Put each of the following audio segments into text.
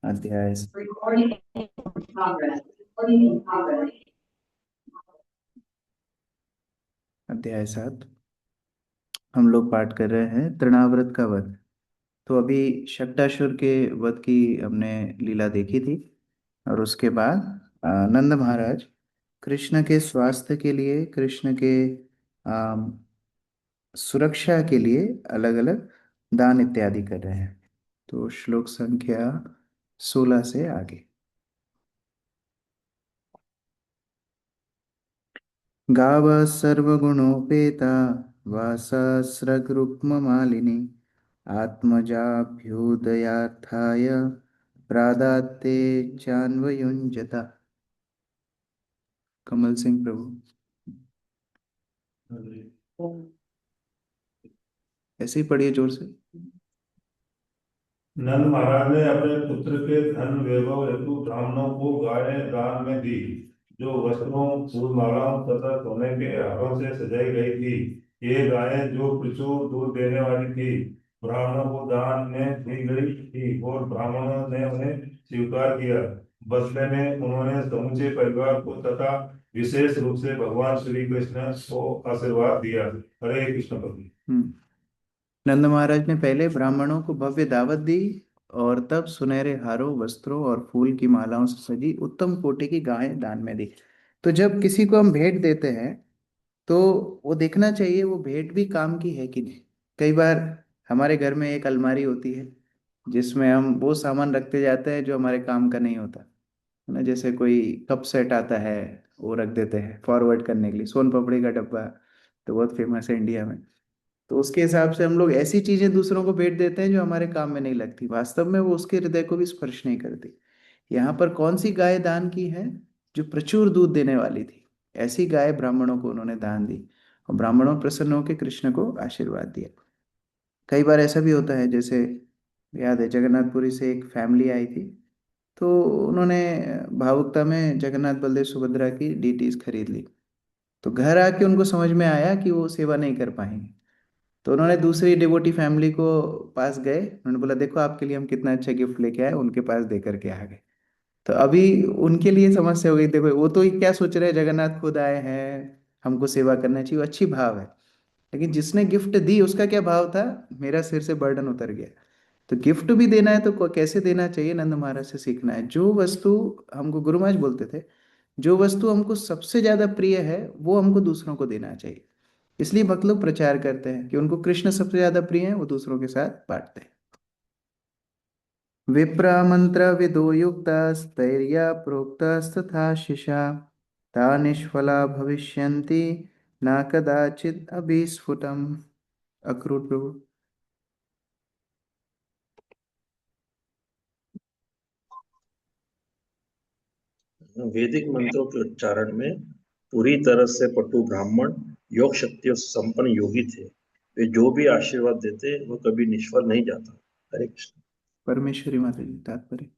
अध्याय अध्याय 7 हम लोग पाठ कर रहे हैं तृणाव्रत का वध। तो अभी शक्टासुर के वध की हमने लीला देखी थी। और उसके बाद नंद महाराज कृष्ण के स्वास्थ्य के लिए, कृष्ण के आम, सुरक्षा के लिए अलग अलग दान इत्यादि कर रहे हैं। तो श्लोक संख्या 16 से आगे। गाव सर्वगुणोपेता वासस्रग्रुक्ममालिनी आत्मजाभ्युदयार्थाय प्रादाते चान्वयुञ्जता। कमल सिंह प्रभु, ऐसे ही पढ़िए जोर से। नंद महाराज ने अपने पुत्र के धन वैभव हेतु ब्राह्मणों को गायें दान में दी, जो वस्त्रों, फूलमालाओं तथा सोने के हारों से सजाई गई थी। ये गायें जो प्रचुर दूध देने वाली थी, ब्राह्मणों को दान में दी गई थी और ब्राह्मणों ने उन्हें स्वीकार किया। बदले में उन्होंने समूचे परिवार को तथा विशेष रूप से भगवान श्री कृष्ण को आशीर्वाद दिया। हरे कृष्ण प्रभु। नंद महाराज ने पहले ब्राह्मणों को भव्य दावत दी और तब सुनहरे हारों, वस्त्रों और फूल की मालाओं से सजी उत्तम कोटि की गायें दान में दी। तो जब किसी को हम भेंट देते हैं तो वो देखना चाहिए वो भेंट भी काम की है कि नहीं। कई बार हमारे घर में एक अलमारी होती है जिसमें हम वो सामान रखते जाते हैं जो हमारे काम का नहीं होता है ना। जैसे कोई कप सेट आता है, वो रख देते हैं फॉरवर्ड करने के लिए। सोन पापड़ी का डब्बा तो बहुत फेमस है इंडिया में। तो उसके हिसाब से हम लोग ऐसी चीजें दूसरों को भेंट देते हैं जो हमारे काम में नहीं लगती, वास्तव में वो उसके हृदय को भी स्पर्श नहीं करती। यहाँ पर कौन सी गाय दान की है? जो प्रचुर दूध देने वाली थी, ऐसी गाय ब्राह्मणों को उन्होंने दान दी। और ब्राह्मणों प्रसन्न होकर कृष्ण को आशीर्वाद दिया। कई बार ऐसा भी होता है, जैसे याद है जगन्नाथपुरी से एक फैमिली आई थी। तो उन्होंने भावुकता में जगन्नाथ बलदेव सुभद्रा की डीटीज खरीद ली। तो घर आके उनको समझ में आया कि वो सेवा नहीं कर पाएंगे। तो उन्होंने दूसरी डिवोटी फैमिली को पास गए, उन्होंने बोला देखो आपके लिए हम कितना अच्छा गिफ्ट लेके आए, उनके पास दे करके आ गए। तो अभी उनके लिए समस्या हो गई। देखो वो तो क्या सोच रहे हैं, जगन्नाथ खुद आए हैं, हमको सेवा करना चाहिए, वो अच्छी भाव है। लेकिन जिसने गिफ्ट दी उसका क्या भाव था? मेरा सिर से बर्डन उतर गया। तो गिफ्ट भी देना है तो कैसे देना चाहिए, नंद महाराज से सीखना है। जो वस्तु, हमको गुरु महाराज बोलते थे, जो वस्तु हमको सबसे ज्यादा प्रिय है वो हमको दूसरों को देना चाहिए। इसलिए भक्त लोग प्रचार करते हैं कि उनको कृष्ण सबसे ज्यादा प्रिय है, वो दूसरों के साथ बांटते हैं। विप्रा मंत्र विदो युक्तस्तैर्या प्रोक्तस्तथा शिशा ता निष्फला भविष्यन्ति न कदाचित् अभिस्फुटम्। अक्रूर प्रभु। वैदिक मंत्रों के उच्चारण में पूरी तरह से पटु ब्राह्मण योग शक्तियों से संपन्न योगी थे। वे जो भी आशीर्वाद देते वो कभी निष्फल नहीं जाता। हरे कृष्ण। परमेश्वरी माता जी तात्पर्य।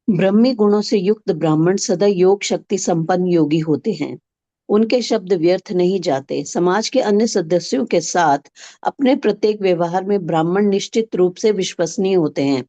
ब्रह्मी गुणों से युक्त ब्राह्मण सदा योग शक्ति संपन्न योगी होते हैं। उनके शब्द व्यर्थ नहीं जाते। समाज के अन्य सदस्यों के साथ अपने प्रत्येक व्यवहार में ब्राह्मण निश्चित रूप से विश्वसनीय होते हैं।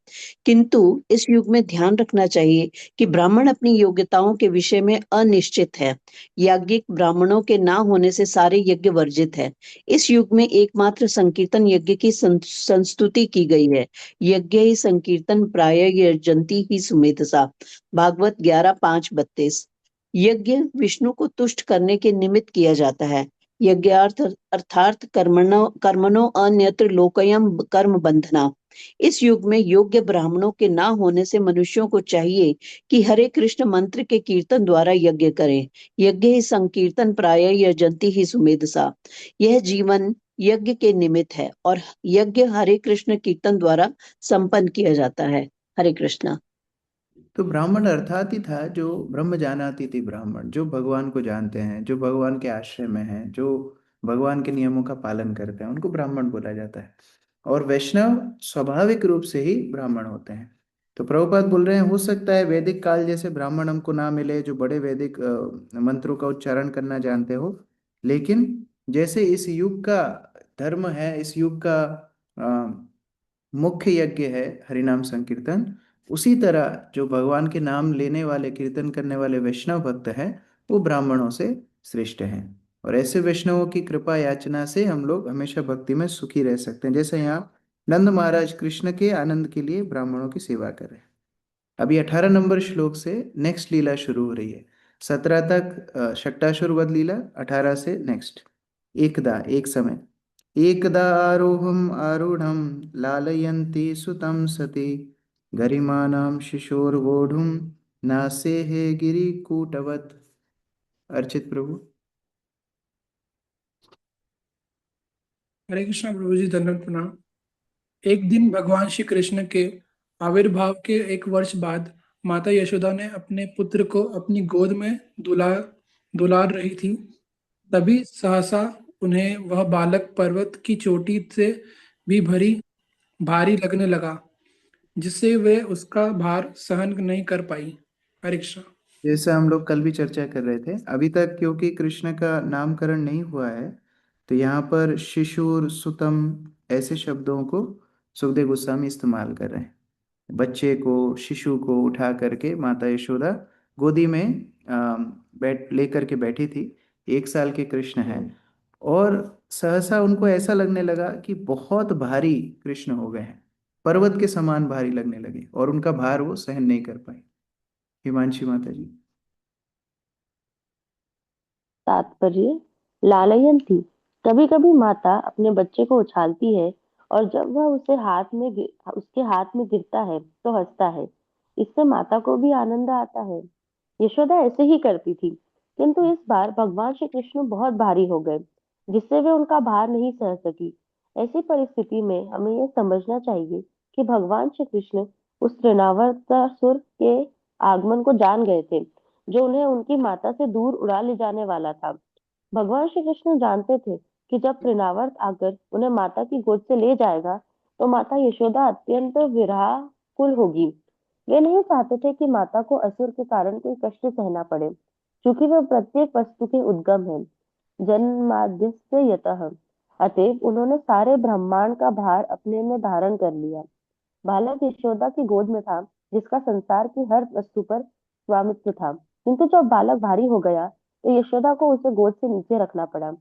किंतु इस युग में ध्यान रखना चाहिए कि ब्राह्मण अपनी योग्यताओं के विषय में अनिश्चित है। याज्ञिक ब्राह्मणों के ना होने से सारे यज्ञ वर्जित है। इस युग में एकमात्र संकीर्तन यज्ञ की संस्तुति की गई है। यज्ञ ही संकीर्तन प्राय यजंती ही सुमेधसा। भागवत 11:5-32। यज्ञ विष्णु को तुष्ट करने के निमित्त किया जाता है। यज्ञार्थ अर्थात कर्मणो अन्यत्र लोकयम कर्म बंधना। इस युग में योग्य ब्राह्मणों के ना होने से मनुष्यों को चाहिए कि हरे कृष्ण मंत्र के कीर्तन द्वारा यज्ञ करें। यज्ञ ही संकीर्तन प्राय यजंती ही सुमेधसा। यह जीवन यज्ञ के निमित्त है और यज्ञ हरे कृष्ण कीर्तन द्वारा संपन्न किया जाता है। हरे कृष्णा। तो ब्राह्मण अर्थात ही था जो ब्रह्म जानाति थी ब्राह्मण, जो भगवान को जानते हैं, जो भगवान के आश्रय में हैं, जो भगवान के नियमों का पालन करते हैं, उनको ब्राह्मण बोला जाता है। और वैष्णव स्वाभाविक रूप से ही ब्राह्मण होते हैं। तो प्रभुपाद बोल रहे हैं हो सकता है वैदिक काल जैसे ब्राह्मण हमको ना मिले जो बड़े वैदिक मंत्रों का उच्चारण करना जानते हो, लेकिन जैसे इस युग का धर्म है, इस युग का मुख्य यज्ञ है हरिनाम संकीर्तन, उसी तरह जो भगवान के नाम लेने वाले, कीर्तन करने वाले वैष्णव भक्त हैं, वो ब्राह्मणों से श्रेष्ठ हैं। और ऐसे वैष्णवों की कृपा याचना से हम लोग हमेशा भक्ति में सुखी रह सकते हैं। जैसे यहाँ नंद महाराज कृष्ण के आनंद के लिए ब्राह्मणों की सेवा कर रहे हैं। अभी 18 नंबर श्लोक से नेक्स्ट लीला शुरू हो रही है। 17 तक षट्टासुर वध लीला, 18 से नेक्स्ट। एकदा, एक समय। एकदा आरोहम आरूढ़म लालयन्ती सुतं सती गरिमानां शिशोर्वोढुम नासे हे गिरिकूटवत्। अर्चित प्रभु। हरे कृष्णा प्रभु जी, दंडवत प्रणाम। एक दिन भगवान श्री कृष्ण के आविर्भाव के 1 वर्ष बाद माता यशोदा ने अपने पुत्र को अपनी गोद में दुलार रही थी। तभी सहसा उन्हें वह बालक पर्वत की चोटी से भी भारी लगने लगा, जिससे वे उसका भार सहन नहीं कर पाई। हरे कृष्णा। जैसा हम लोग कल भी चर्चा कर रहे थे, अभी तक क्योंकि कृष्ण का नामकरण नहीं हुआ है, तो यहाँ पर शिशुर सुतम ऐसे शब्दों को सुखदेव गोस्वामी इस्तेमाल कर रहे हैं। बच्चे को, शिशु को उठा करके माता यशोदा गोदी में बैठ लेकर के बैठी थी। 1 साल के कृष्ण हैं, और सहसा उनको ऐसा लगने लगा कि बहुत भारी कृष्ण हो गए हैं, पर्वत के समान भारी लगने लगे, और उनका भार वो सहन नहीं कर पाए। हिमांशी माता जी। तात्पर्य: लालयन थी। कभी कभी माता अपने बच्चे को उछालती है और जब वह उसके हाथ में गिरता है तो हंसता है। इससे माता को भी आनंद आता है। यशोदा ऐसे ही करती थी, किंतु इस बार भगवान श्री कृष्ण बहुत भारी हो गए, जिससे वे उनका भार नहीं सह सकी। ऐसी परिस्थिति में हमें यह समझना चाहिए कि भगवान श्री कृष्ण उस तृणावर्तासुर के आगमन को जान गए थे, जो उन्हें उनकी माता से दूर उड़ा ले जाने वाला था। भगवान श्री कृष्ण जानते थे कि जब तृणावर्त आकर उन्हें माता की गोद से ले जाएगा, तो माता यशोदा अत्यंत विरहाकुल होगी। वे नहीं चाहते थे कि माता को असुर के कारण कोई कष्ट सहना पड़े, क्योंकि वे प्रत्येक वस्तु के उद्गम है, जन्माद्यस्य यतः। अतएव उन्होंने सारे ब्रह्मांड का भार अपने में धारण कर लिया। बालक यशोदा की गोद में था, जिसका संसार की हर वस्तु पर स्वामित्व था। किंतु जब बालक भारी हो गया, तो यशोदा को उसे गोद से नीचे रखना पड़ा,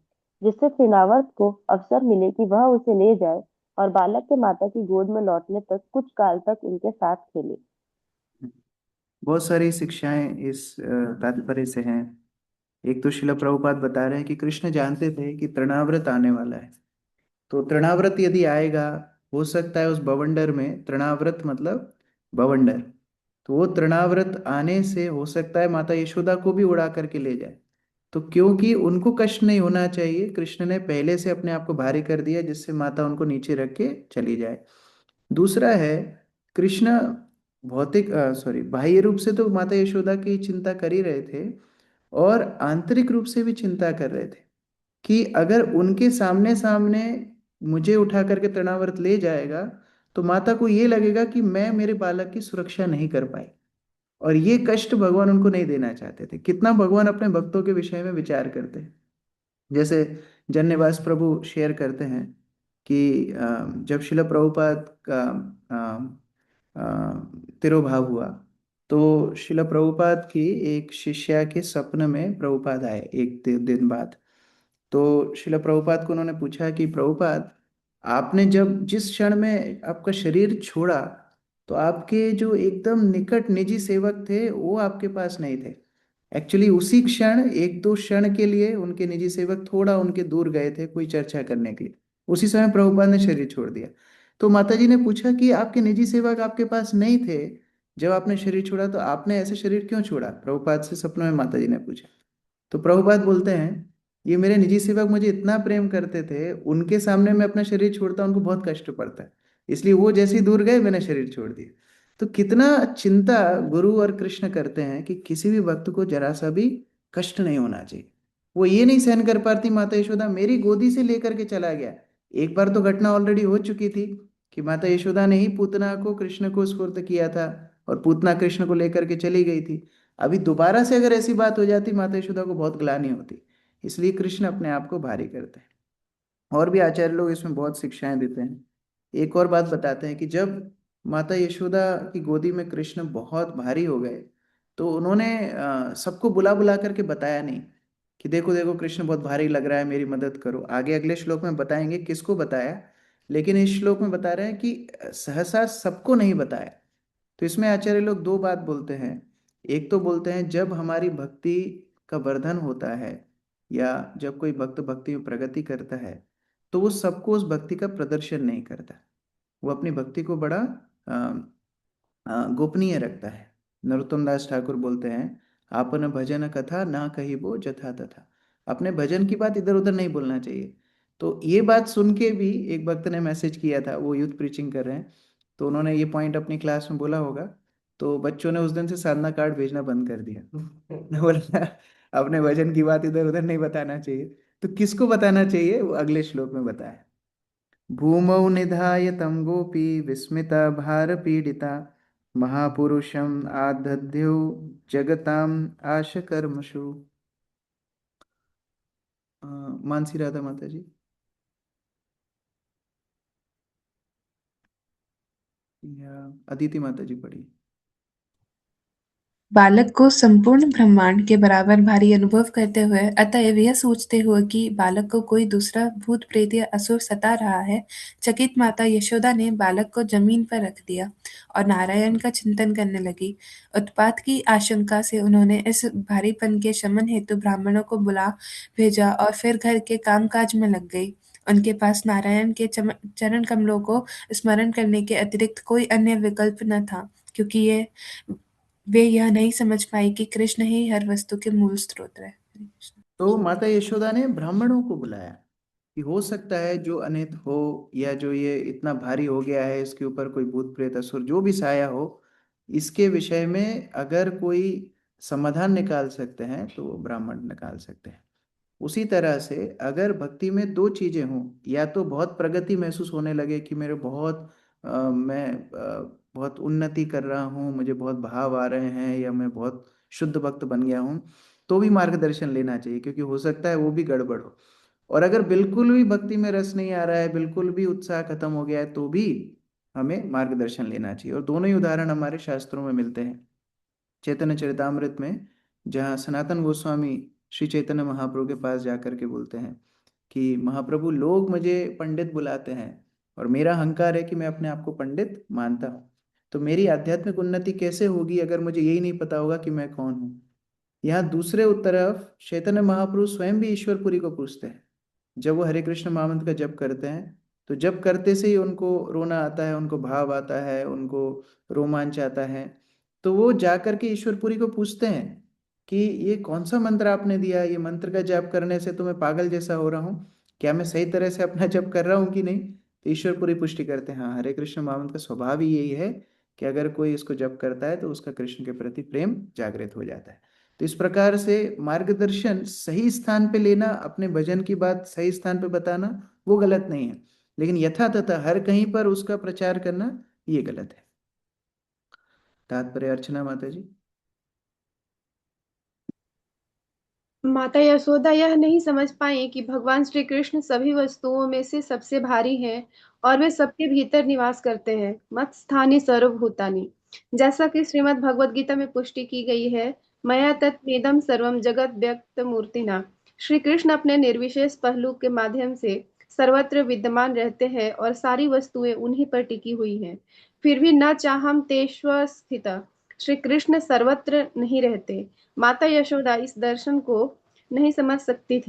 जिससे तृणावर्त को अवसर मिले कि वह उसे ले जाए और बालक के माता की गोद में लौटने तक कुछ काल तक उनके साथ खेले। बहुत सारी शिक्षाएं इस तात्पर्य से हैं। एक तो शिला प्रभुपाद बता रहे हैं कि कृष्ण जानते थे कि तृणाव्रत आने वाला है, तो तृणाव्रत यदि आएगा, हो सकता है उस बवंडर में, तृणाव्रत मतलब बवंडर, तो वो तृणाव्रत आने से हो सकता है माता यशोदा को भी उड़ा करके ले जाए। तो क्योंकि उनको कष्ट नहीं होना चाहिए, कृष्ण ने पहले से अपने आप को भारी कर दिया, जिससे माता उनको नीचे रख के चली जाए। दूसरा है, कृष्ण भौतिक सॉरी बाह्य रूप से तो माता यशोदा की चिंता कर ही रहे थे, और आंतरिक रूप से भी चिंता कर रहे थे कि अगर उनके सामने सामने मुझे उठा करके तृणावर्त ले जाएगा, तो माता को ये लगेगा कि मैं मेरे बालक की सुरक्षा नहीं कर पाई, और ये कष्ट भगवान उनको नहीं देना चाहते थे। कितना भगवान अपने भक्तों के विषय में विचार करते हैं। जैसे जन्यवास प्रभु शेयर करते हैं कि जब शिला प्रभुपाद का तिरोभाव हुआ, तो शिला प्रभुपाद की एक शिष्या के सपने में प्रभुपाद आए एक दिन बाद। तो शिला प्रभुपाद को उन्होंने पूछा कि प्रभुपाद, आपने जब जिस क्षण में आपका शरीर छोड़ा, तो आपके जो एकदम निकट निजी सेवक थे वो आपके पास नहीं थे। एक्चुअली उसी क्षण, 1-2 क्षण के लिए उनके निजी सेवक थोड़ा उनके दूर गए थे कोई चर्चा करने के लिए, उसी समय प्रभुपाद ने शरीर छोड़ दिया। तो माता जी ने पूछा कि आपके निजी सेवक आपके पास नहीं थे जब आपने शरीर छोड़ा, तो आपने ऐसे शरीर क्यों छोड़ा? प्रभुपाद से सपनों में माता जी ने पूछा। तो प्रभुपाद बोलते हैं, ये मेरे निजी सेवक मुझे इतना प्रेम करते थे, उनके सामने मैं अपना शरीर छोड़ता उनको बहुत कष्ट पड़ता है, इसलिए वो जैसे ही दूर गए मैंने शरीर छोड़ दिया। तो कितना चिंता गुरु और कृष्ण करते हैं कि किसी भी भक्त को जरा सा भी कष्ट नहीं होना चाहिए। वो ये नहीं सहन कर पाती माता यशोदा मेरी गोदी से लेकर के चला गया। एक बार तो घटना ऑलरेडी हो चुकी थी कि माता यशोदा ने ही पूतना को कृष्ण को स्फूर्त किया था, और पूतना कृष्ण को लेकर के चली गई थी। अभी दोबारा से अगर ऐसी बात हो जाती, माता यशोदा को बहुत ग्लानि होती। इसलिए कृष्ण अपने आप को भारी करते हैं। और भी आचार्य लोग इसमें बहुत शिक्षाएं देते हैं। एक और बात बताते हैं कि जब माता यशोदा की गोदी में कृष्ण बहुत भारी हो गए, तो उन्होंने सबको बुला बुला करके बताया नहीं कि देखो देखो कृष्ण बहुत भारी लग रहा है, मेरी मदद करो। आगे अगले श्लोक में बताएंगे किसको बताया, लेकिन इस श्लोक में बता रहे हैं कि सहसा सबको नहीं बताया। तो इसमें आचार्य लोग दो बात बोलते हैं। एक तो बोलते हैं जब हमारी भक्ति का वर्धन होता है या जब कोई भक्त भक्ति में प्रगति करता है, तो वो सबको उस भक्ति का प्रदर्शन नहीं करता, वो अपनी भक्ति को बड़ा गोपनीय रखता है। नरोत्तम दास ठाकुर बोलते हैं, आपन भजन कथा ना कही वो जथा तथा। अपने भजन की बात इधर उधर नहीं बोलना चाहिए। तो ये बात सुन के भी एक भक्त ने मैसेज किया था, वो यूथ प्रीचिंग कर रहे हैं, तो उन्होंने ये पॉइंट अपनी क्लास में बोला होगा, तो बच्चों ने उस दिन से साधना कार्ड भेजना बंद कर दिया। बोला अपने भजन की बात इधर उधर नहीं बताना चाहिए। तो किसको बताना चाहिए, वो अगले श्लोक में बताया। भूमौ निधाय तं गोपी विस्मिता भारपीडिता महापुरुषम् आदध्यौ जगताम् आशकर्मसु। मानसी राधा माता जी या अदिति माता जी पढ़ी। बालक को संपूर्ण ब्रह्मांड के बराबर भारी अनुभव करते हुए, अतएव यह सोचते हुए कि बालक को कोई दूसरा भूत प्रेत या असुर सता रहा है, चकित माता यशोदा ने बालक को जमीन पर रख दिया और नारायण का चिंतन करने लगी। उत्पात की आशंका से उन्होंने इस भारीपन के शमन हेतु ब्राह्मणों को बुला भेजा और फिर घर के कामकाज में लग गई। उनके पास नारायण के चरण कमलों को स्मरण करने के अतिरिक्त कोई अन्य विकल्प न था, क्योंकि वे यह नहीं समझ पाई कि कृष्ण ही हर वस्तु के मूल स्रोत है। हरे कृष्ण। तो माता यशोदा ने ब्राह्मणों को बुलाया कि हो सकता है जो अनित हो या जो ये इतना भारी हो गया है, इसके ऊपर कोई भूत प्रेत असुर जो भी साया हो, इसके विषय में अगर कोई समाधान निकाल सकते हैं तो वो ब्राह्मण निकाल सकते हैं। उसी तरह से अगर भक्ति में दो चीजें हों, या तो बहुत प्रगति महसूस होने लगे कि मेरे बहुत मैं बहुत उन्नति कर रहा हूँ, मुझे बहुत भाव आ रहे हैं, या मैं बहुत शुद्ध भक्त बन गया हूँ, तो भी मार्गदर्शन लेना चाहिए, क्योंकि हो सकता है वो भी गड़बड़ हो। और अगर बिल्कुल भी भक्ति में रस नहीं आ रहा है, बिल्कुल भी उत्साह खत्म हो गया है, तो भी हमें मार्गदर्शन लेना चाहिए। और दोनों ही उदाहरण हमारे शास्त्रों में मिलते हैं। चैतन्य चरितामृत में जहाँ सनातन गोस्वामी श्री चैतन्य महाप्रभु के पास जाकर के बोलते हैं कि महाप्रभु, लोग मुझे पंडित बुलाते हैं और मेरा अहंकार है कि मैं अपने आप को पंडित मानता हूँ, तो मेरी आध्यात्मिक उन्नति कैसे होगी अगर मुझे यही नहीं पता होगा कि मैं कौन हूँ। यहाँ दूसरे तरफ चैतन्य महाप्रभु स्वयं भी ईश्वरपुरी को पूछते हैं। जब वो हरे कृष्ण महामंत्र का जप करते हैं, तो जप करते से ही उनको रोना आता है, उनको भाव आता है, उनको रोमांच आता है। तो वो जाकर के ईश्वरपुरी को पूछते हैं कि ये कौन सा मंत्र आपने दिया, ये मंत्र का जप करने से तो मैं पागल जैसा हो रहा हूँ, क्या मैं सही तरह से अपना जप कर रहा हूँ कि नहीं। तो ईश्वरपुरी पुष्टि करते हैं, हाँ, हरे कृष्ण महामंत्र का स्वभाव ही यही है कि अगर कोई इसको जप करता है तो उसका कृष्ण के प्रति प्रेम जागृत हो जाता है। तो इस प्रकार से मार्गदर्शन सही स्थान पे लेना, अपने भजन की बात सही स्थान पे बताना, वो गलत नहीं है, लेकिन यथा तथा हर कहीं पर उसका प्रचार करना, ये गलत है। तात्पर्य अर्चना माता जी। माता यशोदा यह नहीं समझ पाई कि भगवान श्री कृष्ण सभी वस्तुओं में से सबसे भारी हैं और वे सबके भीतर निवास करते हैं। मत स्थानी सर्वभूतानि, जैसा कि श्रीमद् भगवद गीता में पुष्टि की गई है, मया तत्मेदं सर्वम जगत व्यक्त मूर्तिना। श्री कृष्ण अपने निर्विशेष पहलू के माध्यम से सर्वत्र विद्यमान रहते हैं और सारी वस्तुएं उन्हीं पर टिकी हुई हैं। फिर भी न चाहम तेष्व स्थिता, श्री कृष्ण सर्वत्र नहीं रहते। माता यशोदा इस दर्शन को नहीं समझती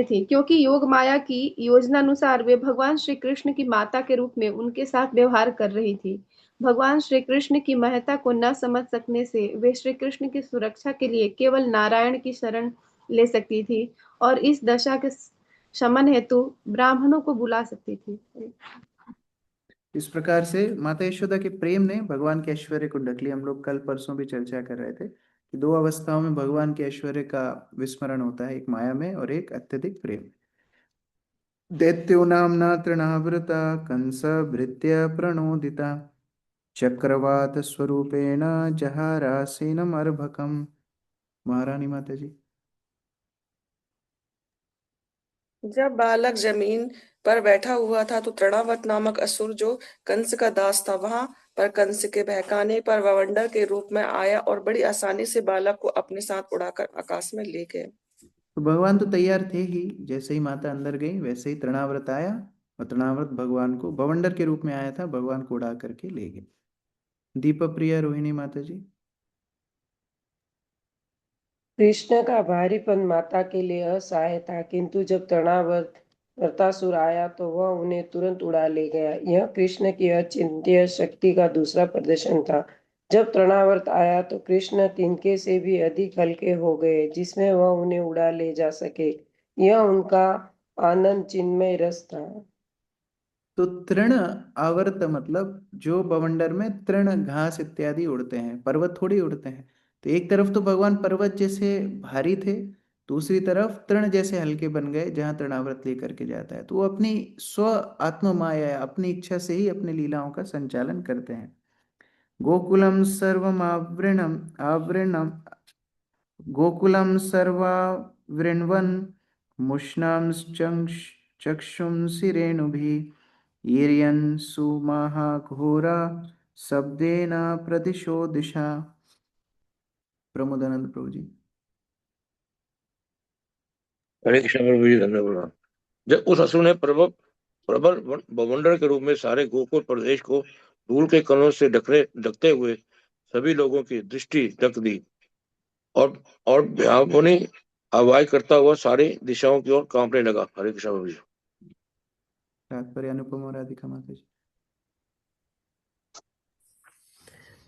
थी, क्योंकि योग माया की योजना अनुसार वे भगवान श्री कृष्ण की माता के रूप में उनके साथ व्यवहार कर रही थी। भगवान श्री कृष्ण की महत्ता को न समझ सकने से वे श्री कृष्ण की सुरक्षा के लिए केवल नारायण की शरण ले सकती थी और इस दशा के शमन हेतु ब्राह्मणों को बुला सकती थी। इस प्रकार से माता यशोदा के प्रेम ने भगवान के ऐश्वर्य को ढक लिया। हम लोग कल परसों भी चर्चा कर रहे थे कि दो अवस्थाओं में भगवान के ऐश्वर्य का विस्मरण होता है, एक माया में और एक अत्यधिक प्रेम। दैत्यो नाम्ना तृणावृता कंस भृत्य प्रणोदिता चक्रवात स्वरूपेण जहारासीनम अर्भकम। महारानी माता जी। जब बालक जमीन पर बैठा हुआ था तो तृणावर्त नामक असुर जो कंस का दास था वहां पर कंस के बहकाने पर बवंडर के रूप में आया और बड़ी आसानी से बालक को अपने साथ उड़ाकर आकाश में ले गए। तो भगवान तो तैयार थे ही, जैसे ही माता अंदर गई वैसे ही तृणाव्रत आया, और तृणाव्रत भगवान को बवंडर के रूप में आया था, भगवान को उड़ा करके ले गए। दीपक प्रिया रोहिणी माता जी। कृष्ण का भारीपन माता के लिए असहाय था, किंतु जब तृणावर्तासुर आया तो वह उन्हें तुरंत उड़ा ले गया। यह कृष्ण की अचिंत्य शक्ति का दूसरा प्रदर्शन था। जब तृणावर्त आया तो कृष्ण तिनके से भी अधिक हल्के हो गए, जिसमें वह उन्हें उड़ा ले जा सके। यह उनका आनंद चिन्मय रस था। तो तृण आवर्त मतलब जो बवंडर में तृण घास इत्यादि उड़ते हैं, पर्वत थोड़ी उड़ते हैं। तो एक तरफ तो भगवान पर्वत जैसे भारी थे, दूसरी तरफ तृण जैसे हल्के बन गए जहां तृणावर्त लेकर के जाता है। तो वो अपनी स्व आत्म माया, अपनी इच्छा से ही अपनी लीलाओं का संचालन करते हैं। गोकुलम सर्वम आवृणम आवृणम गोकुलम सर्वावृण्वन् मुष्णां चक्षुंसि रेणुभिः ईर्यन् सुमहाघोरा शब्देन प्रदिशो दिशा। प्रमोदानंद प्रभु जी। हरे कृष्ण प्रभु जी, धन्यवाद। जब उस असुर ने प्रबल प्रबल बवंडर के रूप में सारे गोकुल प्रदेश को धूल के कणों से ढकते हुए सभी लोगों की दृष्टि ढक दी, और भयावनी आवाज करता हुआ सारी दिशाओं की ओर कांपने लगा। हरे कृष्ण प्रभु जी। तात्पर्य अनुपम और राधिका माता जी।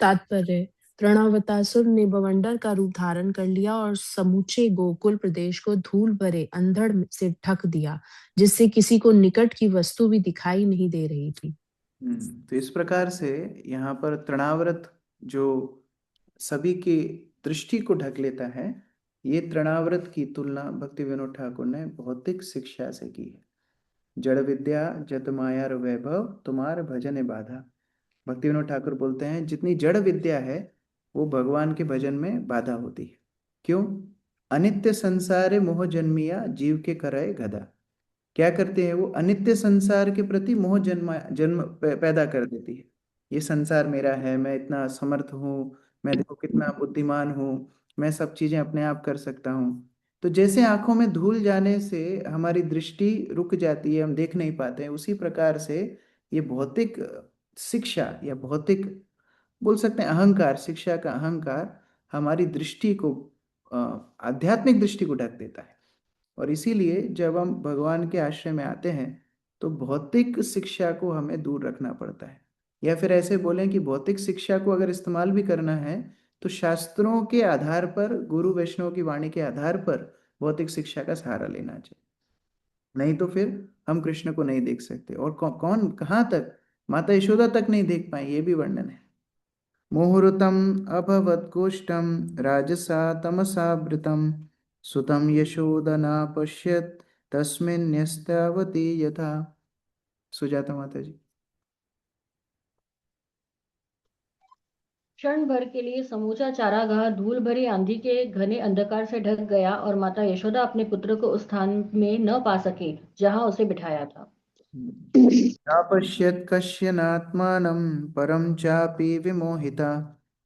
तात्पर्य: तृणावतासुर ने बवंडर का रूप धारण कर लिया और समूचे गोकुल प्रदेश को धूल भरे अंधड़ से ढक दिया, जिससे किसी को निकट की वस्तु भी दिखाई नहीं दे रही थी। तो इस प्रकार से यहाँ पर तृणाव्रत जो सभी की दृष्टि को ढक लेता है, ये तृणाव्रत की तुलना भक्ति विनोद ठाकुर ने भौतिक शिक्षा से की है। जड़ विद्या जत माया वैभव तुम्हार भजन बाधा। भक्ति विनोद ठाकुर बोलते हैं जितनी जड़ विद्या है वो भगवान के भजन में बाधा होती है। क्यों? अनित्य संसारे मोह जन्मिया जीव के करय गधा। क्या करते हैं वो? अनित्य संसार के प्रति मोह जन्म पैदा कर देती है। ये संसार मेरा है, मैं इतना समर्थ हूँ, मैं देखो कितना बुद्धिमान हूँ, मैं सब चीजें अपने आप कर सकता हूँ। तो जैसे आंखों में धूल जाने से हमारी दृष्टि रुक जाती है, हम देख नहीं पाते हैं, उसी प्रकार से ये भौतिक शिक्षा या भौतिक बोल सकते हैं अहंकार, शिक्षा का अहंकार हमारी दृष्टि को आध्यात्मिक दृष्टि को ढक देता है। और इसीलिए जब हम भगवान के आश्रय में आते हैं तो भौतिक शिक्षा को हमें दूर रखना पड़ता है, या फिर ऐसे बोलें कि भौतिक शिक्षा को अगर इस्तेमाल भी करना है तो शास्त्रों के आधार पर, गुरु वैष्णव की वाणी के आधार पर भौतिक शिक्षा का सहारा लेना चाहिए। नहीं तो फिर हम कृष्ण को नहीं देख सकते, और कौन कहाँ तक, माता यशोदा तक नहीं देख पाए, ये भी वर्णन है। मुहूर्तम अभवद्गोष्ठम राजसा तमसावृतम सुतम यशोदना पश्यत तस्मिन् न्यस्तावती यथा। सुजाता माता जी। क्षण भर के लिए समूचा चारागाह धूल भरी आंधी के घने अंधकार से ढक गया और माता यशोदा अपने पुत्र को उस स्थान में न पा सके जहां उसे बिठाया था। नापश्यत् कश्चनात्मानं परं चापि विमोहिता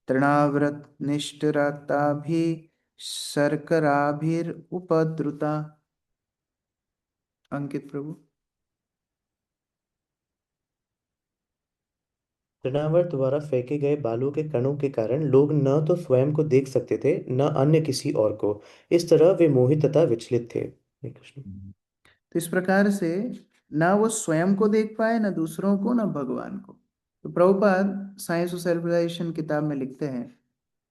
तृणाव्रत निष्ठुरताभिः शर्कराभिरुपद्रुता। अंकित प्रभु। तृणावर्त द्वारा फेंके गए बालू के कणों के कारण लोग न तो स्वयं को देख सकते थे न अन्य किसी और को। इस तरह वे मोहित तथा विचलित थे। हरे कृष्ण। तो इस प्रकार से ना वो स्वयं को देख पाए, ना दूसरों को, ना भगवान को। तो Prabhupada science of self realization किताब में लिखते हैं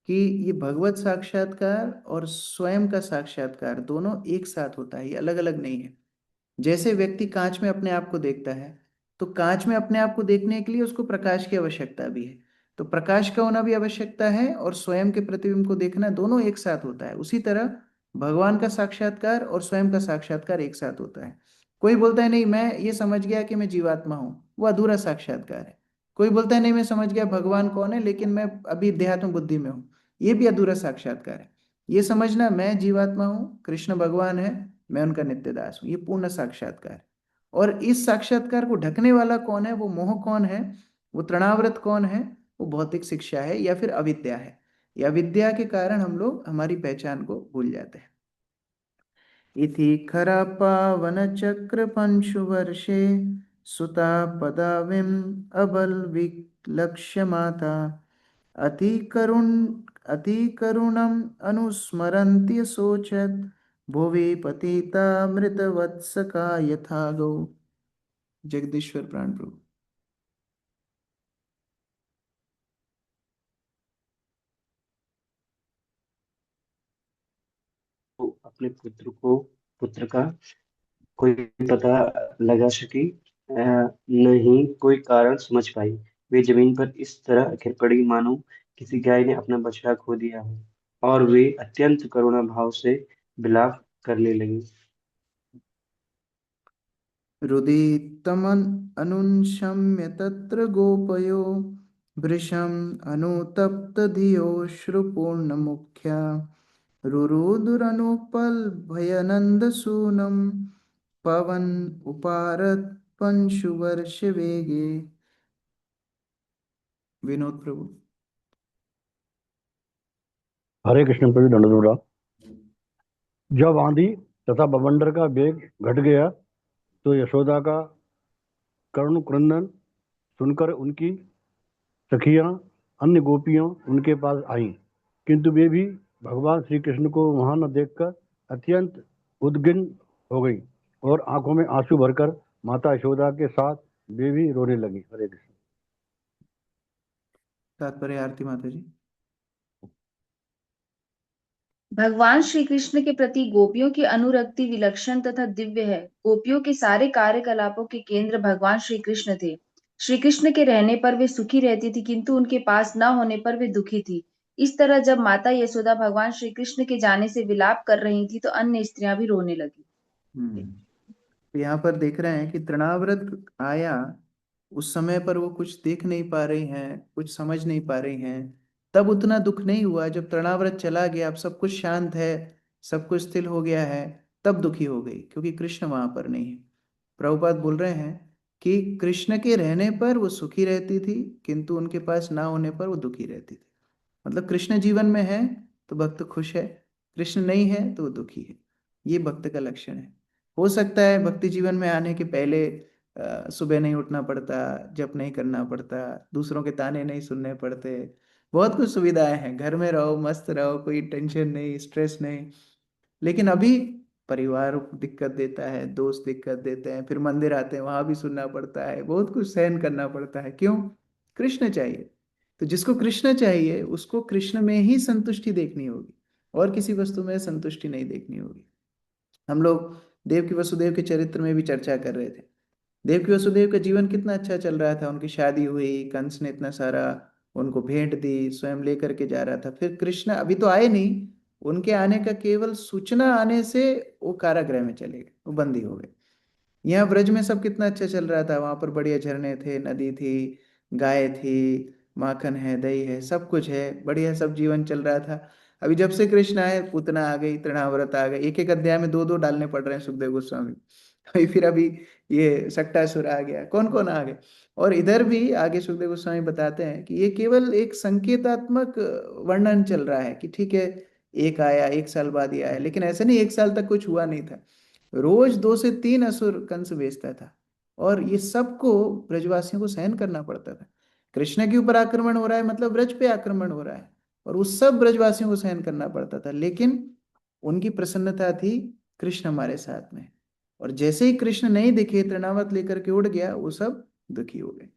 कि ये भगवत साक्षात्कार और स्वयं का साक्षात्कार दोनों एक साथ होता है, ये अलग अलग नहीं है। जैसे व्यक्ति कांच में अपने आप को देखता है तो कांच में अपने आप को देखने के लिए उसको प्रकाश की आवश्यकता भी है, तो प्रकाश का होना भी आवश्यकता है, और स्वयं के प्रतिबिंब को देखना, दोनों एक साथ होता है। उसी तरह भगवान का साक्षात्कार और स्वयं का साक्षात्कार एक साथ होता है। कोई बोलता है नहीं मैं ये समझ गया कि मैं जीवात्मा हूँ, वो अधूरा साक्षात्कार है। कोई बोलता है नहीं मैं समझ गया भगवान कौन है लेकिन मैं अभी देहात्म बुद्धि में हूँ, ये भी अधूरा साक्षात्कार है। ये समझना मैं जीवात्मा हूँ, कृष्ण भगवान है, मैं उनका नित्य दास हूँ, ये पूर्ण साक्षात्कार है। और इस साक्षात्कार को ढकने वाला कौन है, वो मोह कौन है, वो तृणाव्रत कौन है, वो भौतिक शिक्षा है या फिर अविद्या है। या विद्या के कारण हम लोग हमारी पहचान को भूल जाते हैं। इति खरा पावन चक्र पंशु वर्षे सुता पदाविम अबल विलक्ष्य माता अति करुणम अनुस्मरन्ति शोचत भुवि पतिता मृतवत्सका यथा गौ। जगदीश्वर प्राण प्रभु। तो अपने पुत्र का कोई पता लगा सकी नहीं कोई कारण समझ पाई। वे जमीन पर इस तरह गिर पड़ी मानो किसी गाय ने अपना बछड़ा खो दिया हो, और वे अत्यंत करुणा भाव से विलाप करने लगी। रुदितमन अनुशम्य तत्र गोपयो वृषम अनुतप्त धियोश्रुपूर्णमुख्या रुरुदुरनुपल भयनंद सूनम पवन उपारत पंशुवर्ष वेगे। विनोद प्रभु। हरे कृष्ण प्रभु दंडोरा। जब आंधी तथा बवंडर का वेग घट गया तो यशोदा का करुण क्रंदन सुनकर उनकी सखियां अन्य गोपियों उनके पास आईं, किंतु वे भी भगवान श्री कृष्ण को वहां न देखकर अत्यंत उद्विग्न हो गई और आंखों में आंसू भरकर माता यशोदा के साथ वे भी रोने लगी। हरे कृष्ण। तात्पर्य आरती माता जी। भगवान श्री कृष्ण के प्रति गोपियों की अनुरक्ति विलक्षण तथा दिव्य है। गोपियों के सारे कार्यकलापों के केंद्र भगवान श्री कृष्ण थे। श्री कृष्ण के रहने पर वे सुखी रहती थी, किंतु उनके पास न होने पर वे दुखी थी। इस तरह जब माता यशोदा भगवान श्री कृष्ण के जाने से विलाप कर रही थी तो अन्य स्त्रियां भी रोने लगी। यहाँ पर देख रहे हैं कि तृणाव्रत आया, उस समय पर वो कुछ देख नहीं पा रही हैं, कुछ समझ नहीं पा रही हैं, तब उतना दुख नहीं हुआ। जब तृणाव्रत चला गया, अब सब कुछ शांत है, सब कुछ स्थिर हो गया है, तब दुखी हो गई, क्योंकि कृष्ण वहां पर नहीं है। प्रभुपाद बोल रहे हैं कि कृष्ण के रहने पर वो सुखी रहती थी, किंतु उनके पास ना होने पर वो दुखी रहती थी। मतलब कृष्ण जीवन में है तो भक्त खुश है, कृष्ण नहीं है तो वो दुखी है। ये भक्त का लक्षण है। हो सकता है भक्ति जीवन में आने के पहले सुबह नहीं उठना पड़ता, जप नहीं करना पड़ता, दूसरों के ताने नहीं सुनने पड़ते, बहुत कुछ सुविधाएं हैं, घर में रहो, मस्त रहो, कोई टेंशन नहीं, स्ट्रेस नहीं। लेकिन अभी परिवार दिक्कत देता है, दोस्त दिक्कत देते हैं, फिर मंदिर आते हैं, वहां भी सुनना पड़ता है, बहुत कुछ सहन करना पड़ता है। क्यों? कृष्ण चाहिए। तो जिसको कृष्ण चाहिए उसको कृष्ण में ही संतुष्टि देखनी होगी, और किसी वस्तु में संतुष्टि नहीं देखनी होगी। हम लोग देवकी वसुदेव के चरित्र में भी चर्चा कर रहे थे। देवकी वसुदेव का जीवन कितना अच्छा चल रहा था, उनकी शादी हुई, कंस ने इतना सारा उनको भेंट दी, स्वयं लेकर के जा रहा था। फिर कृष्ण अभी तो आए नहीं, उनके आने का केवल सूचना आने से वो कारागृह में चले गए, वो बंदी हो गए। यहाँ ब्रज में सब कितना अच्छा चल रहा था, वहां पर बढ़िया झरने थे, नदी थी, गाय थी, माखन है, दही है, सब कुछ है, बढ़िया सब जीवन चल रहा था। अभी जब से कृष्ण आए, पूतना आ गई, तृणाव्रत आ गए, एक एक अध्याय में दो दो डालने पड़ रहे हैं सुखदेव गोस्वामी। फिर अभी ये सक्टासुर आ गया, कौन कौन आ गए। और इधर भी आगे सुखदेव गोस्वामी बताते हैं कि ये केवल एक संकेतात्मक वर्णन चल रहा है कि ठीक है, एक आया, एक साल बाद ही आया, लेकिन ऐसा नहीं एक साल तक कुछ हुआ नहीं था। रोज 2 से 3 असुर कंस बेचता था, और ये सबको ब्रजवासियों को सहन करना पड़ता था। कृष्ण के ऊपर आक्रमण हो रहा है मतलब ब्रज पे आक्रमण हो रहा है, और उस सब ब्रजवासियों को सहन करना पड़ता था। लेकिन उनकी प्रसन्नता थी, कृष्ण हमारे साथ में। और जैसे ही कृष्ण नहीं दिखे, तृणावत लेकर के उड़ गया, वो सब दुखी हो गए।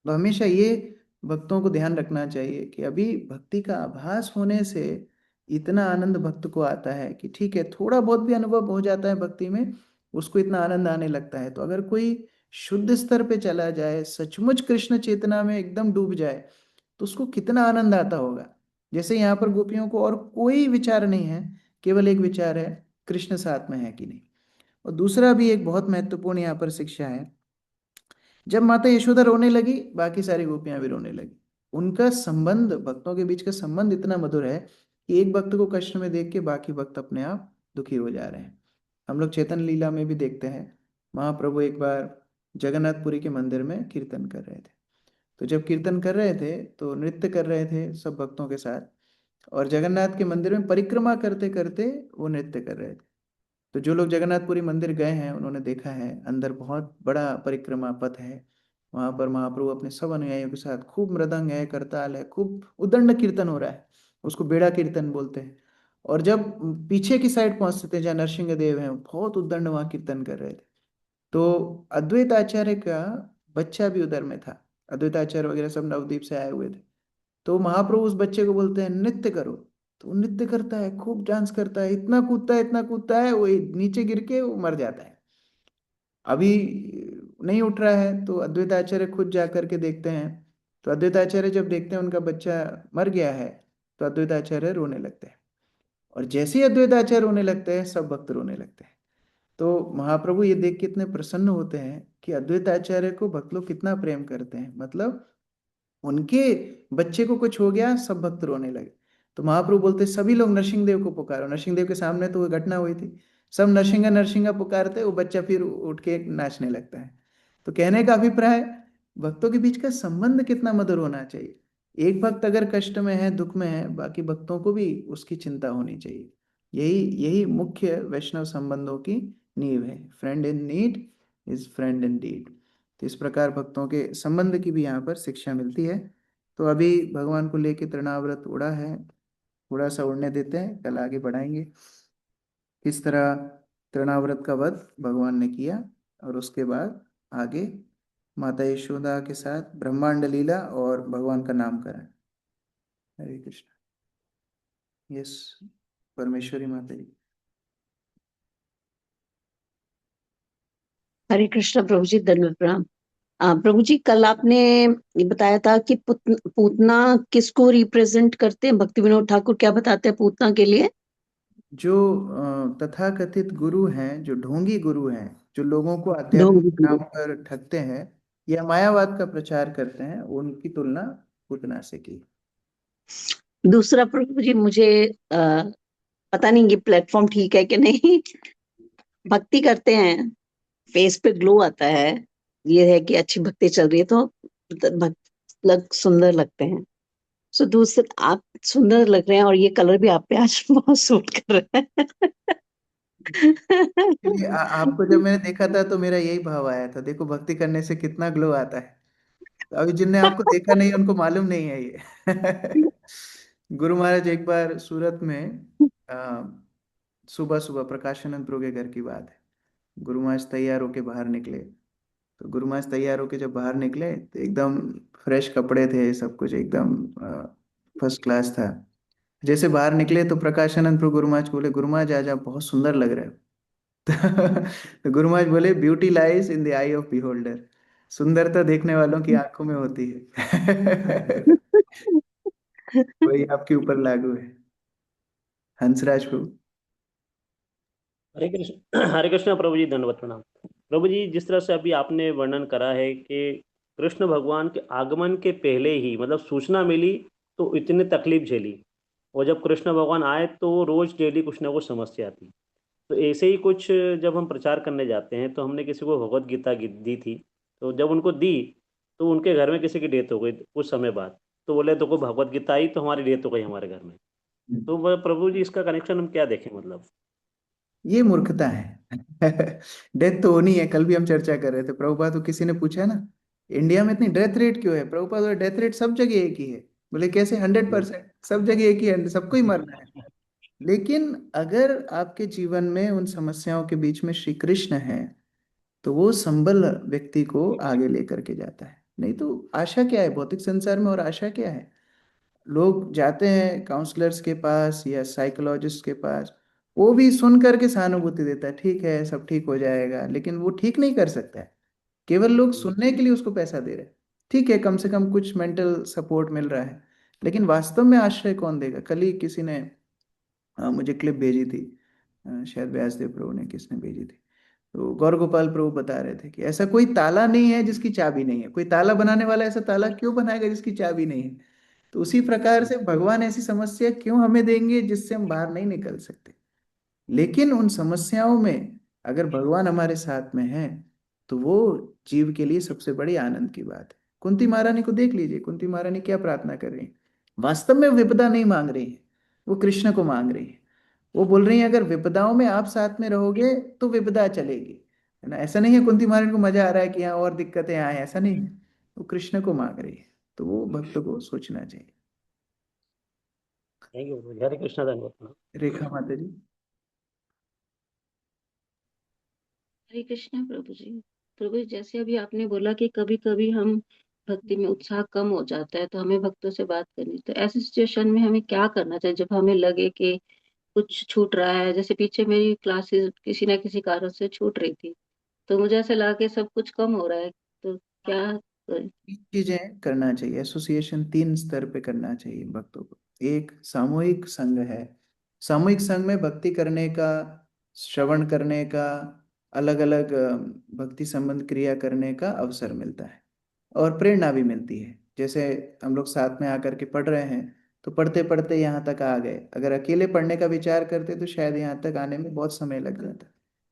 तो हमेशा ये भक्तों को ध्यान रखना चाहिए कि अभी भक्ति का आभास होने से इतना आनंद भक्त को आता है कि ठीक है, थोड़ा बहुत भी अनुभव हो जाता है भक्ति में, उसको इतना आनंद आने लगता है। तो अगर कोई शुद्ध स्तर पे चला जाए, सचमुच कृष्ण चेतना में एकदम डूब जाए, तो उसको कितना आनंद आता होगा। जैसे यहाँ पर गोपियों को और कोई विचार नहीं है, केवल एक विचार है, कृष्ण साथ में है कि नहीं। और दूसरा भी एक बहुत महत्वपूर्ण यहाँ पर शिक्षा है, जब माता यशोदा रोने लगी, बाकी सारी गोपियां भी रोने लगी। उनका संबंध, भक्तों के बीच का संबंध इतना मधुर है कि एक भक्त को कष्ट में देख के बाकी भक्त अपने आप दुखी हो जा रहे हैं। हम लोग चेतन लीला में भी देखते हैं महाप्रभु एक बार जगन्नाथपुरी के मंदिर में कीर्तन कर रहे थे। तो जब कीर्तन कर रहे थे तो नृत्य कर रहे थे सब भक्तों के साथ, और जगन्नाथ के मंदिर में परिक्रमा करते करते वो नृत्य कर रहे थे। तो जो लोग जगन्नाथपुरी मंदिर गए हैं उन्होंने देखा है, अंदर बहुत बड़ा परिक्रमा पथ है। वहां पर महाप्रभु अपने सब अनुयायियों के साथ, खूब मृदंग है, करताल है, खूब उदंड कीर्तन हो रहा है, उसको बेड़ा कीर्तन बोलते हैं। और जब पीछे की साइड पहुंचते थे जहाँ नरसिंह देव हैं, बहुत उदंड वहां कीर्तन कर रहे थे। तो अद्वैत आचार्य का बच्चा भी उधर में था, अद्वैत आचार्य वगैरह सब नवद्वीप से आए हुए थे। तो महाप्रभु उस बच्चे को बोलते हैं नृत्य करो, तो वो नृत्य करता है, खूब डांस करता है, इतना कूदता है, इतना कूदता है, वो नीचे गिर के वो मर जाता है। अभी नहीं उठ रहा है, तो अद्वैत आचार्य खुद जा करके देखते हैं। तो अद्वैत आचार्य जब देखते हैं उनका बच्चा मर गया है, तो अद्वैत आचार्य रोने लगते हैं। और जैसे ही अद्वैत आचार्य रोने लगते हैं, सब भक्त रोने लगते हैं। तो महाप्रभु ये देख के इतने प्रसन्न होते हैं कि अद्वैत आचार्य को भक्त लोग कितना प्रेम करते हैं, मतलब उनके बच्चे को कुछ हो गया, सब भक्त रोने लगे। तो महाप्रभु बोलते सभी लोग नरसिंह देव को पुकारो। नरसिंह देव के सामने तो वो घटना हुई थी, सब नरसिंगा नरसिंगा पुकारते, वो बच्चा फिर उठ के नाचने लगता है। तो कहने का अभिप्राय, भक्तों के बीच का संबंध कितना मधुर होना चाहिए। एक भक्त अगर कष्ट में है, दुख में है, बाकी भक्तों को भी उसकी चिंता होनी चाहिए। यही यही मुख्य वैष्णव संबंधों की नींव है। Friend in need is friend in deed. तो इस प्रकार भक्तों के संबंध की भी यहाँ पर शिक्षा मिलती है। तो अभी भगवान को लेके तृणाव्रत उड़ा है, थोड़ा सा उड़ने देते हैं, कल आगे बढ़ाएंगे किस तरह तृणाव्रत का वध भगवान ने किया, और उसके बाद आगे माता यशोदा के साथ ब्रह्मांड लीला और भगवान का नामकरण। हरे कृष्ण। यस, परमेश्वरी माता जी। हरे कृष्ण प्रभु जी, दंडवत प्रणाम। प्रभु जी, कल आपने ये बताया था कि पूतना किसको रिप्रेजेंट करते हैं? भक्ति विनोद ठाकुर क्या बताते हैं पूतना के लिए? जो तथाकथित गुरु हैं, जो ढोंगी गुरु हैं, जो लोगों को आध्यात्म ढोंगी के गुरु। नाम पर ठगते हैं या मायावाद का प्रचार करते हैं, उनकी तुलना पूतना से की। दूसरा प्रभु जी, मुझे पता नहीं ये प्लेटफॉर्म ठीक है कि नहीं, भक्ति करते हैं, फेस पे ग्लो आता है, ये है कि अच्छी भक्ति चल रही है, तो सुंदर लगते हैं। सो दूसरे, आप सुंदर लग रहे हैं और ये कलर भी आप पे आज बहुत सूट कर रहा है। इसलिए आपको जब मैंने देखा था तो मेरा यही भाव आया था, देखो भक्ति करने से कितना ग्लो आता है। तो अभी जिनने आपको देखा नहीं, उनको मालूम नहीं है ये। गुरु महाराज एक बार सूरत में, सुबह सुबह प्रकाशानंद प्रो के घर की बात है, गुरु महाराज तैयार होके बाहर निकले। तो गुरु महाराज तैयार होके जब बाहर निकले तो एकदम फ्रेश कपड़े थे, सब कुछ एकदम फर्स्ट क्लास था। जैसे बाहर निकले तो प्रकाशानंद प्रभु गुरु महाराज को बोले, गुरु महाराज आज आप बहुत सुंदर लग रहे हो। तो गुरु महाराज बोले, beauty lies in the I of beholder. सुंदरता देखने वालों की आंखों में होती है। वही आपके ऊपर लागू है। हंसराज प्रभु। हरे कृष्ण। हरे कृष्ण प्रभु जी, दंडवत प्रणाम। प्रभु जी, जिस तरह से अभी आपने वर्णन करा है कि कृष्ण भगवान के आगमन के पहले ही मतलब सूचना मिली तो इतनी तकलीफ झेली, और जब कृष्ण भगवान आए तो रोज डेली कुछ ना कुछ समस्या थी। तो ऐसे ही कुछ जब हम प्रचार करने जाते हैं तो हमने किसी को भगवत गीता दी थी, तो जब उनको दी तो उनके घर में किसी की डेथ हो गई कुछ समय बाद। तो बोले देखो भगवत गीता आई तो हमारी डेथ हो गई हमारे घर में। तो वह प्रभु जी, इसका कनेक्शन हम क्या देखें मतलब? ये मूर्खता है। डेथ तो होनी है, कल भी हम चर्चा कर रहे थे। प्रभुपाद को किसी ने पूछा ना, इंडिया में इतनी डेथ रेट क्यों है? प्रभुपाद बोले, डेथ रेट सब जगह एक ही है। बोले कैसे? 100% सब जगह एक ही है, सबको ही मरना है। लेकिन अगर आपके जीवन में उन समस्याओं के बीच में श्री कृष्ण है, तो वो संबल व्यक्ति को आगे लेकर के जाता है। नहीं तो आशा क्या है भौतिक संसार में, और आशा क्या है? लोग जाते हैं काउंसलर्स के पास या साइकोलॉजिस्ट के पास, वो भी सुन करके सहानुभूति देता है, ठीक है सब ठीक हो जाएगा, लेकिन वो ठीक नहीं कर सकता है। केवल लोग सुनने के लिए उसको पैसा दे रहे हैं। ठीक है, कम से कम कुछ मेंटल सपोर्ट मिल रहा है, लेकिन वास्तव में आश्रय कौन देगा? कल ही किसी ने मुझे क्लिप भेजी थी, शायद व्यासदेव प्रभु ने, किसने भेजी थी, तो गौर गोपाल प्रभु बता रहे थे कि ऐसा कोई ताला नहीं है जिसकी चाबी नहीं है। कोई ताला बनाने वाला ऐसा ताला क्यों बनाएगा जिसकी चाबी नहीं है? तो उसी प्रकार से भगवान ऐसी समस्या क्यों हमें देंगे जिससे हम बाहर नहीं निकल सकते? लेकिन उन समस्याओं में अगर भगवान हमारे साथ में है तो वो जीव के लिए सबसे बड़ी आनंद की बात है। कुंती महारानी को देख लीजिए, कुंती महारानी क्या प्रार्थना कर रही है। वास्तव में विपदा नहीं मांग रही है, वो कृष्ण को मांग रही है। वो बोल रही है अगर विपदाओं में आप साथ में रहोगे तो विपदा चलेगी, है ना। ऐसा नहीं है कुंती महारानी को मजा आ रहा है कि यहाँ और दिक्कतें आए, ऐसा नहीं है। वो कृष्ण को मांग रही है, तो वो भक्त को सोचना चाहिए। थैंक यू प्रभु जी। हरे कृष्णा, धन्यवाद प्रणाम। रेखा माता जी। हरे कृष्णा प्रभु जी। प्रभु जी, जैसे अभी आपने बोला कि कभी कभी हम भक्ति में उत्साह कम हो जाता है तो हमें भक्तों से बात करनी, तो ऐसी सिचुएशन में हमें क्या करना चाहिए जब हमें लगे कि कुछ छूट रहा है। जैसे पीछे मेरी क्लासेस किसी ना किसी कारण से छूट रही थी, तो मुझे ऐसा लगा कि सब कुछ कम हो रहा है, तो क्या करें? तीन चीजें करना चाहिए, एसोसिएशन तीन स्तर पे करना चाहिए भक्तों को। एक सामूहिक संघ है, सामूहिक संघ में भक्ति करने का, श्रवण करने का, अलग अलग भक्ति संबंध क्रिया करने का अवसर मिलता है और प्रेरणा भी मिलती है। जैसे हम लोग साथ में आकर के पढ़ रहे हैं तो पढ़ते पढ़ते यहाँ तक आ गए, अगर अकेले पढ़ने का विचार करते तो शायद यहाँ तक आने में बहुत समय लग जाता।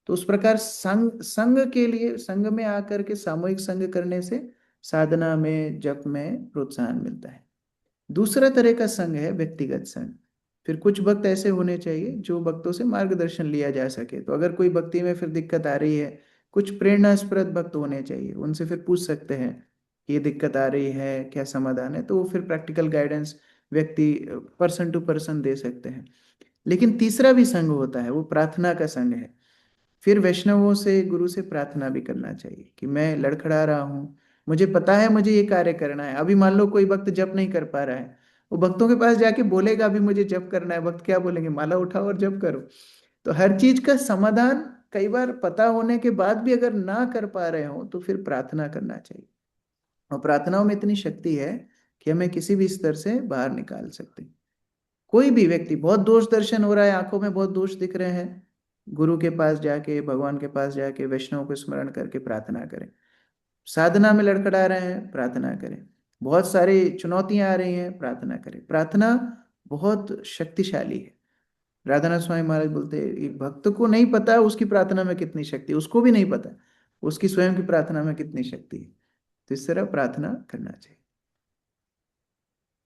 तो उस प्रकार संघ संघ के लिए, संघ में आकर के सामूहिक संघ करने से साधना में, जप में प्रोत्साहन मिलता है। दूसरा तरह का संघ है व्यक्तिगत संघ। फिर कुछ भक्त ऐसे होने चाहिए जो भक्तों से मार्गदर्शन लिया जा सके। तो अगर कोई भक्ति में फिर दिक्कत आ रही है, कुछ प्रेरणास्पद भक्त होने चाहिए, उनसे फिर पूछ सकते हैं कि ये दिक्कत आ रही है, क्या समाधान है, तो वो फिर प्रैक्टिकल गाइडेंस व्यक्ति पर्सन टू पर्सन दे सकते हैं। लेकिन तीसरा भी संघ होता है, वो प्रार्थना का संघ है। फिर वैष्णवों से, गुरु से प्रार्थना भी करना चाहिए कि मैं लड़खड़ा रहा हूँ, मुझे पता है मुझे ये कार्य करना है। अभी मान लो कोई भक्त जप नहीं कर पा रहा है, वो भक्तों के पास जाके बोलेगा अभी मुझे जप करना है, भक्त क्या बोलेंगे, माला उठाओ और जप करो। तो हर चीज का समाधान कई बार पता होने के बाद भी अगर ना कर पा रहे हो तो फिर प्रार्थना करना चाहिए। और प्रार्थनाओं में इतनी शक्ति है कि हमें किसी भी स्तर से बाहर निकाल सकते हैं। कोई भी व्यक्ति, बहुत दोष दर्शन हो रहा है, आंखों में बहुत दोष दिख रहे हैं, गुरु के पास जाके, भगवान के पास जाके, वैष्णव को स्मरण करके प्रार्थना करें। साधना में लड़खड़ा रहे हैं, प्रार्थना करें। बहुत सारी चुनौतियां आ रही हैं, प्रार्थना करें। प्रार्थना बहुत शक्तिशाली है। राधानाथ स्वामी महाराज बोलते हैं "ये भक्त को नहीं पता उसकी प्रार्थना में कितनी शक्ति है, उसको भी नहीं पता उसकी स्वयं की प्रार्थना में कितनी शक्ति है"। तो इस तरह प्रार्थना करना चाहिए।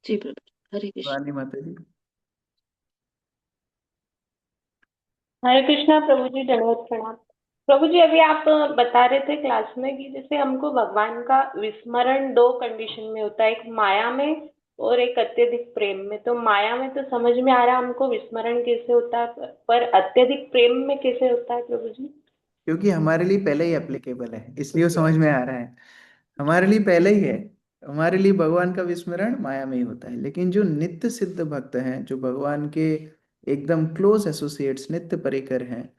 जी प्रभु, हरे कृष्ण। रानी माता जी। हरे कृष्णा प्रभु जी, दंडवत प्रणाम। प्रभु जी, अभी आप बता रहे थे क्लास में कि जैसे हमको भगवान का विस्मरण दो कंडीशन में होता है, एक माया में और एक अत्यधिक प्रेम में। तो माया में तो समझ में आ रहा है हमको विस्मरण कैसे होता है, पर अत्यधिक प्रेम में कैसे होता है प्रभु जी? क्योंकि हमारे लिए पहले ही एप्लीकेबल है, इसलिए वो समझ में आ रहा है। हमारे लिए पहले ही है। हमारे लिए भगवान का विस्मरण माया में ही होता है। लेकिन जो नित्य सिद्ध भक्त हैं, जो भगवान के एकदम क्लोज एसोसिएट्स, नित्य परिकर हैं,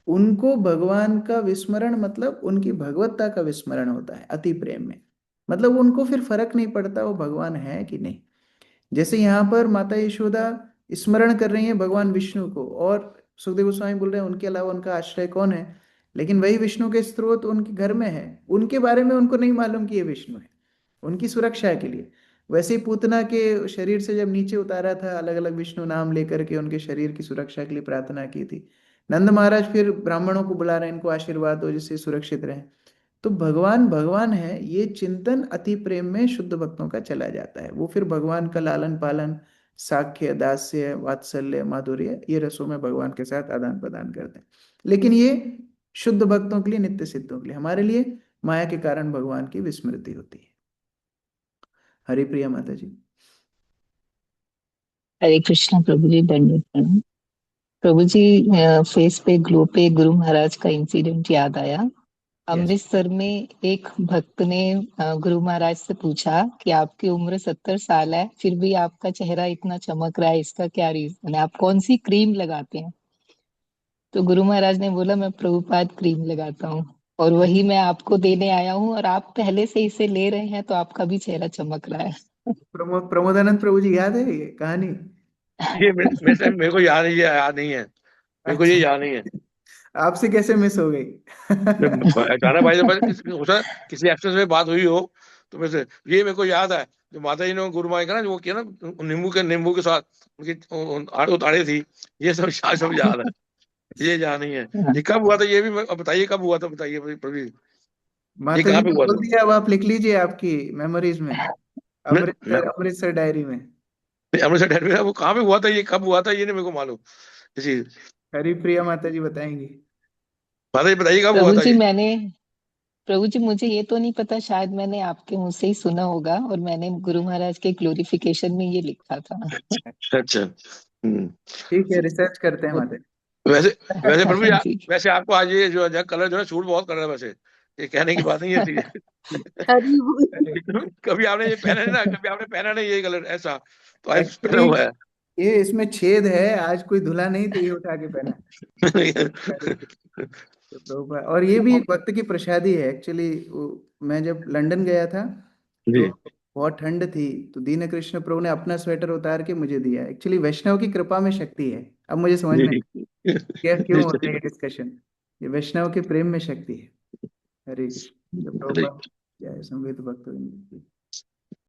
उनको भगवान का विस्मरण मतलब उनकी भगवत्ता का विस्मरण होता है अति प्रेम में। मतलब उनको फिर फर्क नहीं पड़ता वो भगवान है कि नहीं। जैसे यहाँ पर माता यशोदा स्मरण कर रही है भगवान विष्णु को, और सुखदेव गोस्वामी बोल रहे हैं उनके अलावा उनका आश्रय कौन है। लेकिन वही विष्णु के स्रोत उनके घर में है, उनके बारे में उनको नहीं मालूम कि ये विष्णु है, उनकी सुरक्षा के लिए। वैसे ही पूतना के शरीर से जब नीचे उतारा था, अलग अलग विष्णु नाम लेकर के उनके शरीर की सुरक्षा के लिए प्रार्थना की थी। नंद महाराज फिर ब्राह्मणों को बुला रहे हैं, इनको आशीर्वाद दो जिससे सुरक्षित रहे। तो भगवान भगवान है, ये चिंतन अति प्रेम में शुद्ध भक्तों का चला जाता है। वो फिर भगवान का लालन पालन, साख्य, दास्य, वात्सल्य, माधुर्य, ये रसों में भगवान के साथ आदान प्रदान करते हैं। लेकिन ये शुद्ध भक्तों के लिए, नित्य सिद्धों के लिए। हमारे लिए माया के कारण भगवान की विस्मृति होती है। हरिप्रिया माता जी। हरे कृष्णा प्रभु जी, दंडवत प्रणाम। प्रभु जी, फेस पे ग्लो पे गुरु महाराज का इंसिडेंट याद आया। अमृतसर में एक भक्त ने गुरु महाराज से पूछा कि आपकी उम्र 70 साल है, फिर भी आपका चेहरा इतना चमक रहा है, इसका क्या रीजन है, आप कौन सी क्रीम लगाते हैं? तो गुरु महाराज ने बोला, मैं प्रभुपाद क्रीम लगाता हूँ और वही मैं आपको देने आया हूँ, और आप पहले से इसे ले रहे हैं तो आपका भी चेहरा चमक रहा है। प्रमोदानंद प्रभु जी, याद है ये कहानी? ये मेरे को याद नहीं है, मेरे को ये अच्छा, याद नहीं है। आपसे कैसे मिस हो गई? जाना भाई, हो सकता है किसी एक्सेस में बात हुई हो तो ये मेरे को याद है। जो माता जी ने गुरु माई का ना जो किया ना, नींबू के साथ उनकी उतारे थी, ये सब याद है। ये जहाँ नहीं है। हाँ। ये कब हुआ था, ये भी अब बताइए कब हुआ था, बताइए प्रभु जी, ये माता जी कहाँ पे ने हुआ बोल था? दिया, अब आप लिख लीजिए आपकी मेमोरीज में, मैं मैं अमृतसर डायरी में। अमृतसर डैड में, वो कहाँ पे हुआ था, ये कब हुआ था, ये नहीं मेरे को मालूम। जी हरिप्रिया माता जी बताएंगी। माता जी बताइए कब हुआ प्रभु था जी ये? प्रभु जी मुझे ये तो नहीं पता, शायद मैंने आपके मुंह से ही सुना होगा, और मैंने गुरु महाराज के ग्लोरिफिकेशन में ये लिखा था। अच्छा। ठीक है, रिसर्च करते हैं माता जी। वैसे वैसे प्रभु जी, जी। वैसे आपको आज ये जो है कलर जो है सूट बहुत कर रहा है वैसे, ये कहने की बात नहीं है थी। हरी बोल। कभी आपने ये पहना नहीं ना, कभी आपने पहना नहीं ये कलर ऐसा, तो आज पहना एक्चुअली हुआ है। ये इसमें छेद है, आज कोई धुला नहीं तो ये उठा के पहना। तो प्रभुपाद, और ये भी एक वक्त की प्रसादी है एक्चुअली। मैं जब लंदन गया था तो जी बहुत ठंड थी, तो दीन कृष्ण प्रभु ने अपना स्वेटर उतार के मुझे दिया। एक्चुअली वैष्णव की कृपा में शक्ति है। अब मुझे समझ में जी क्या क्यों जी होता है चलिए। ये डिस्कशन। ये वैष्णव के प्रेम में शक्ति है। हरे कृष्ण। जब हरे प्रभुपाद जय संवेद भक्त